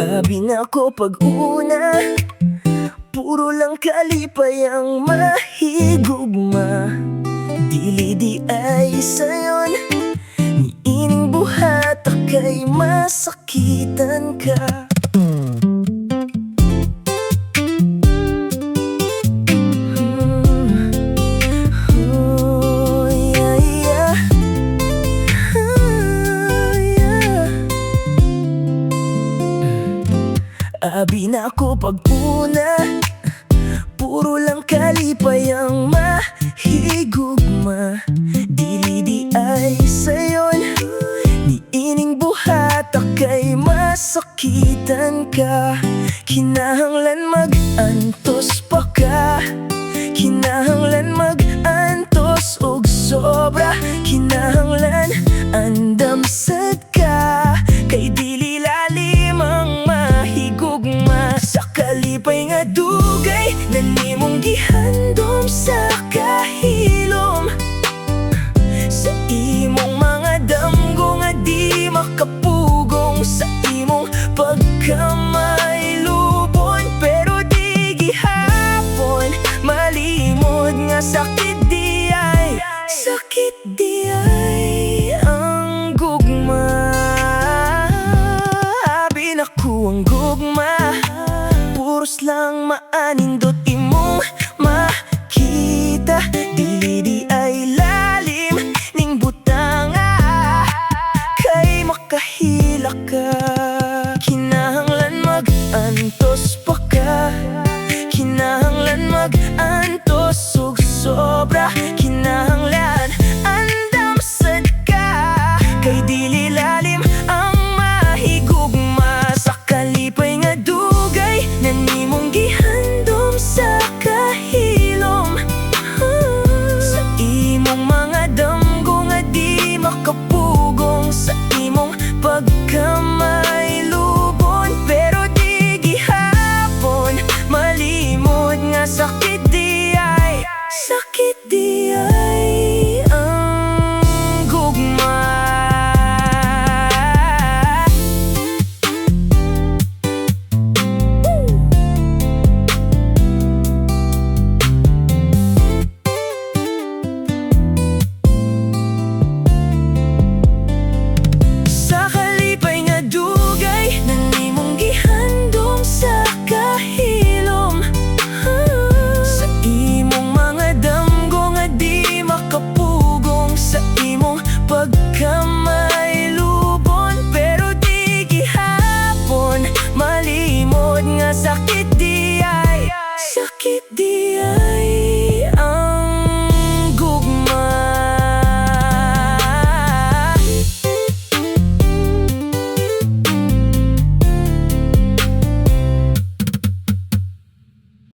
Abi na ko pag-una, puro lang kalipay ang mahigugma. Dili di ay sayon, niining buhat kay masakitan ka. Abi na ko pag-una, puro lang kalipay ang mahigugma. Dili di ay sayon, niining buhat kay masakitan ka. Kinahanglan mag-antos pa ka, kinahanglan mag-antos og sobra. Kinahanglan andamsad ka, kay dili lalim ang mahigugma. Sa kalipay nga dugay na nimong gihandom sa kahilom, sa imong mga damgo nga di makapugong, sa imong pagkamali